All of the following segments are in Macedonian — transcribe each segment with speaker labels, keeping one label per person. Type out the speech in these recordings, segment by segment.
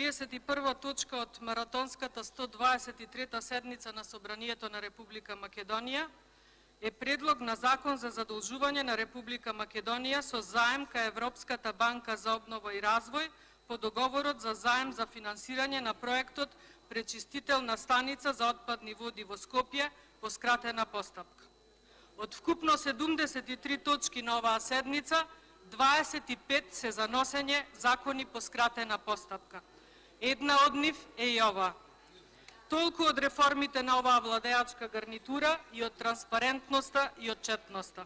Speaker 1: 31 точка од маратонската 123-та седница на Собранието на Република Македонија е предлог на Закон за задолжување на Република Македонија со заем кај Европската банка за обнова и развој по договорот за заем за финансирање на проектот пречистителна станица за отпадни води во Скопје по скратена постапка. Од вкупно 73 точки на оваа седница, 25 се за носење закони по скратена постапка. Една од нив е и ова. Толку од реформите на оваа владеачка гарнитура и од транспарентноста и отчетноста.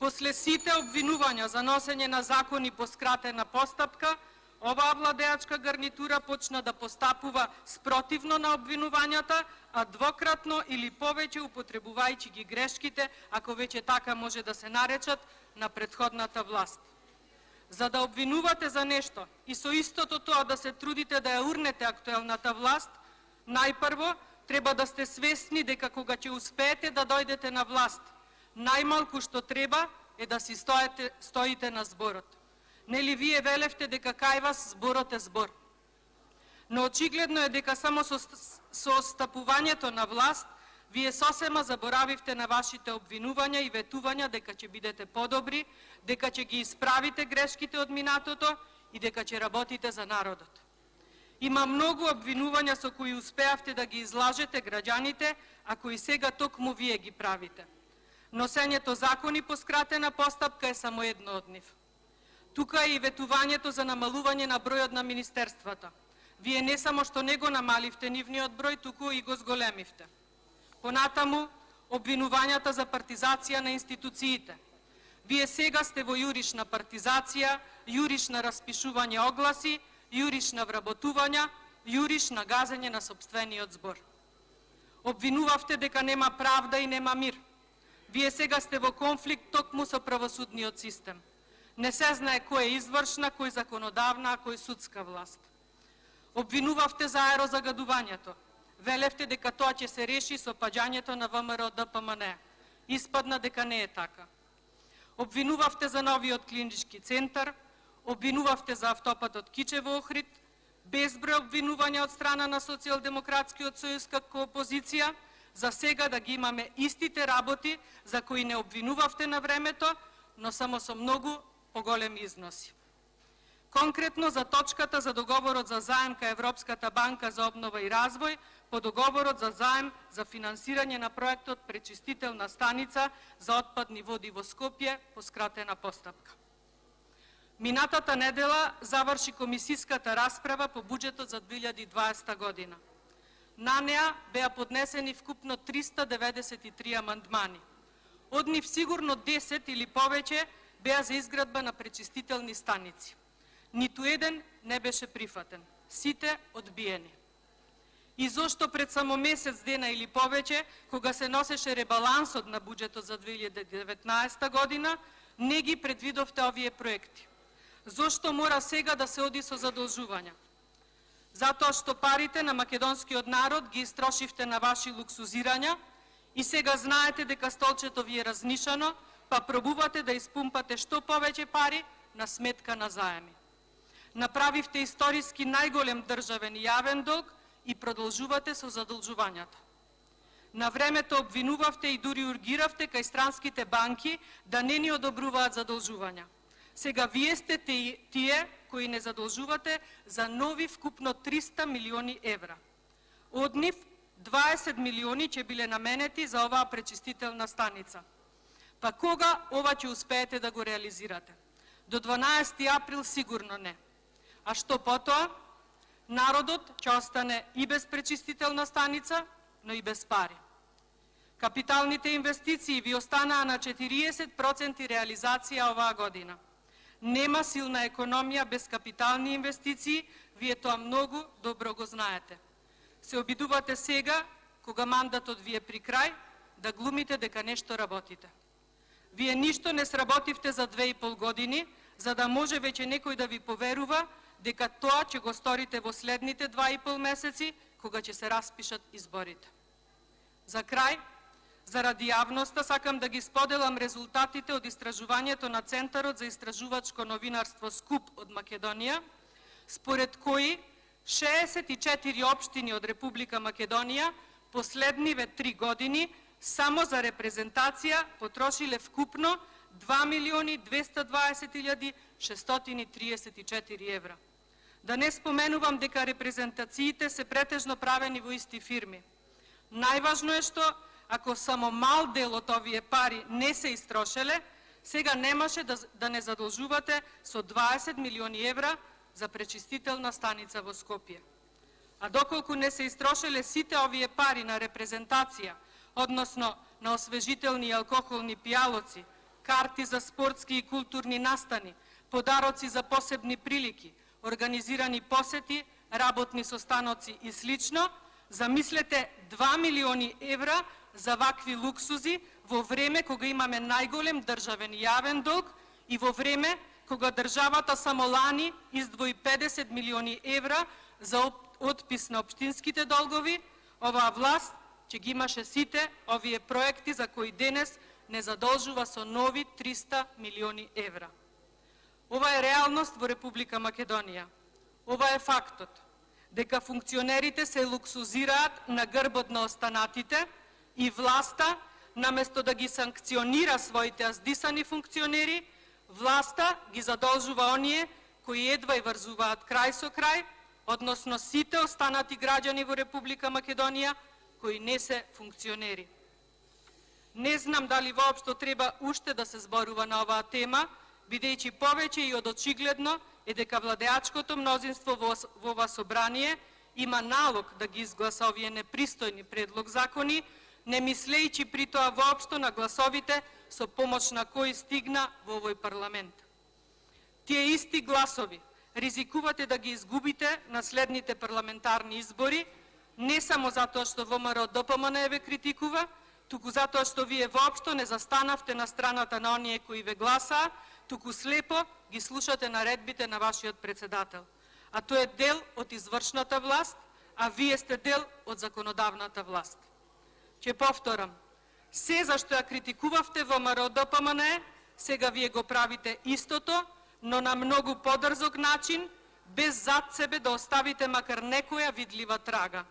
Speaker 1: После сите обвинувања за носење на закони по скратена постапка, оваа владеачка гарнитура почна да постапува спротивно на обвинувањата, а двократно или повеќе употребувајќи ги грешките, ако веќе така може да се наречат, на претходната власт. За да обвинувате за нешто и со истото тоа да се трудите да ја урнете актуелната власт, најпрво треба да сте свесни дека кога ќе успеете да дојдете на власт, најмалку што треба е да си стоите на зборот. Нели вие велевте дека кај вас зборот е збор? Но очигледно е дека само со остапувањето на власт, вие сосема заборавивте на вашите обвинувања и ветувања дека ќе бидете подобри, дека ќе ги исправите грешките од минатото и дека ќе работите за народот. Има многу обвинувања со кои успеавте да ги излажете граѓаните, а кои сега токму вие ги правите. Носењето закони по скратена постапка е само едно од нив. Тука е и ветувањето за намалување на бројот на министерствата. Вие не само што не го намаливте нивниот број, туку и го зголемивте. Понатаму, обвинувањата за партизација на институциите. Вие сега сте во јуриш на партизација, јуриш на распишување огласи, јуриш на вработувања, јуриш на газење на сопствениот збор. Обвинувавте дека нема правда и нема мир. Вие сега сте во конфликт токму со правосудниот систем. Не се знае кој е извршна, кој законодавна, а кој судска власт. Обвинувавте за аерозагадувањето. Велевте дека тоа ќе се реши со паѓањето на ВМРО ДПМН. Испадна дека не е така. Обвинувавте за новиот клинички центар, обвинувавте за автопатот Кичево-Охрид, безброј обвинувања од страна на Социјалдемократскиот сојуз како опозиција, за сега да ги имаме истите работи за кои не обвинувавте на времето, но само со многу поголеми износи. Конкретно за точката за договорот за заем кај Европската банка за обнова и развој, по договорот за заем за финансирање на проектот пречистителна станица за отпадни води во Скопје по скратена постапка. Минатата недела заврши комисиската расправа по буџетот за 2020 година. На неа беа поднесени вкупно 393 амандмани. Од нив сигурно 10 или повеќе беа за изградба на пречистителни станици. Ниту еден не беше прифатен. Сите одбиени. И зошто пред само месец дена или повеќе, кога се носеше ребалансот на буџетот за 2019 година, не ги предвидовте овие проекти? Зошто мора сега да се оди со задолжувања? Затоа што парите на македонскиот народ ги истрошивте на ваши луксузирања и сега знаете дека столчето ви е разнишано, па пробувате да испумпате што повеќе пари на сметка на заеми. Направивте историски најголем државен и јавен долг и продолжувате со задолжувањата. На времето обвинувавте и дури ургиравте кај странските банки да не ни одобруваат задолжувања. Сега вие сте тие кои не задолжувате за нови вкупно 300 милиони евра. Од нив 20 милиони ќе биле наменети за оваа пречистителна станица. Па кога ова ќе успеете да го реализирате? До 12 април сигурно не. А што потоа? Народот ќе остане и без пречистителна станица, но и без пари. Капиталните инвестиции ви останаа на 40% реализација оваа година. Нема силна економија без капитални инвестиции, вие тоа многу добро го знаете. Се обидувате сега, кога мандатот ви е при крај, да глумите дека нешто работите. Вие ништо не сработивте за 2,5 години, за да може веќе некој да ви поверува дека тоа ќе го сторите во следните 2,5 месеци, кога ќе се распишат изборите. За крај, заради јавноста, сакам да ги споделам резултатите од истражувањето на Центарот за истражувачко новинарство СКУП од Македонија, според кои 64 општини од Република Македонија последниве 3 години само за репрезентација потрошиле вкупно 2.220.634 евра. Да не споменувам дека репрезентациите се претежно правени во исти фирми. Најважно е што, ако само мал дел од овие пари не се истрошеле, сега немаше да не задолжувате со 20 милиони евра за пречистителна станица во Скопје. А доколку не се истрошеле сите овие пари на репрезентација, односно на освежителни и алкохолни пијалоци, карти за спортски и културни настани, подароци за посебни прилики, организирани посети, работни состаноци и слично, замислете 2 милиони евра за вакви луксузи во време кога имаме најголем државен јавен долг и во време кога државата само лани издвои 50 милиони евра за отпис на општинските долгови, оваа власт ќе ги имаше сите овие проекти за кои денес не задолжува со нови 300 милиони евра. Ова е реалност во Република Македонија. Ова е фактот дека функционерите се луксузираат на грбот на останатите и власта, наместо да ги санкционира своите аздисани функционери, власта ги задолжува оние кои едва и врзуваат крај со крај, односно сите останати граѓани во Република Македонија кои не се функционери. Не знам дали воопшто треба уште да се зборува на оваа тема, бидејќи повеќе и од очигледно е дека владеачкото мнозинство во ова собрание има налог да ги изгласа овие непристојни предлог закони, не мислејќи при тоа воопшто на гласовите со помош на кои стигна во овој парламент. Тие исти гласови ризикувате да ги изгубите на следните парламентарни избори, не само затоа што ВМРО-ДПМН ве критикува, туку затоа што вие воопшто не застанавте на страната на оние кои ве гласаа, туку слепо ги слушате наредбите на вашиот председател. А тој е дел од извршната власт, а вие сте дел од законодавната власт. Ќе повторам, се зашто ја критикувавте ВМРО-ДПМН, сега вие го правите истото, но на многу подрзок начин, без зад себе да оставите макар некоја видлива трага.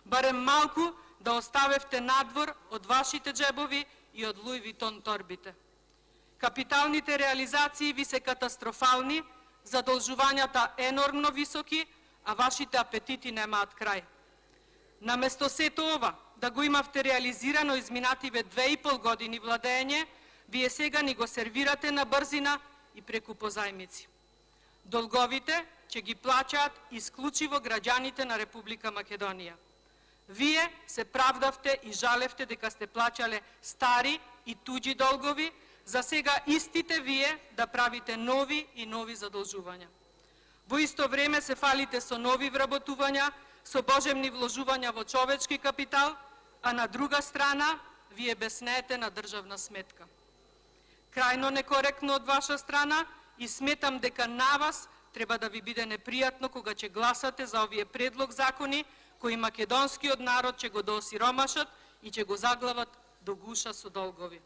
Speaker 1: Барем малку да оставевте надвор од вашите джебови и од Луи Витон торбите. Капиталните реализации ви се катастрофални, задолжувањата енормно високи, а вашите апетити немаат крај. Наместо сето ова да го имавте реализирано изминативе 2,5 години владење, вие сега ни го сервирате на брзина и преку позајмици. Долговите ќе ги плаќаат исклучиво граѓаните на Република Македонија. Вие се правдавте и жалевте дека сте плаќале стари и туѓи долгови, за сега истите вие да правите нови и нови задолжувања. Во исто време се фалите со нови вработувања, со божемни вложувања во човечки капитал, а на друга страна вие беснеете на државна сметка. Крајно некоректно од ваша страна и сметам дека на вас треба да ви биде непријатно кога ќе гласате за овие предлог закони кои македонскиот народ ќе го доосиромашат и ќе го заглават до гуша со долгови.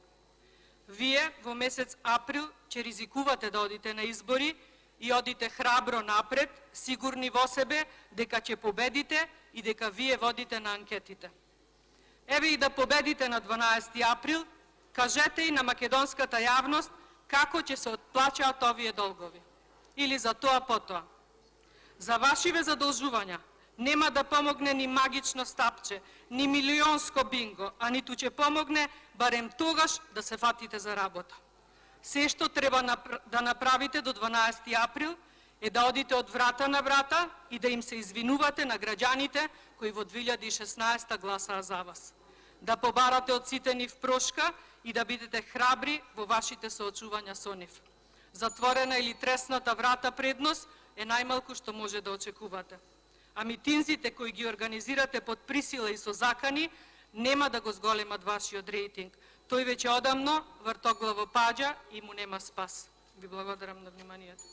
Speaker 1: Вие во месец април ќе ризикувате да одите на избори и одите храбро напред, сигурни во себе дека ќе победите и дека вие водите на анкетите. Еве и да победите на 12 април, кажете и на македонската јавност како ќе се отплаќаат овие долгови. Или за тоа потоа. За вашиве задолжувања нема да помогне ни магично стапче, ни милионско бинго, а ниту ќе помогне барем тогаш да се фатите за работа. Се што треба да направите до 12 април е да одите од врата на врата и да им се извинувате на граѓаните кои во 2016 гласаа за вас. Да побарате од сите нив прошка и да бидете храбри во вашите соочувања со нив. Затворена или тресната врата пред нас е најмалку што може да очекувате. А митинзите кои ги организирате под присила и со закани нема да го зголемат вашиот рейтинг. Тој веќе одамно вртоглаво паѓа и му нема спас. Ви благодарам на вниманието.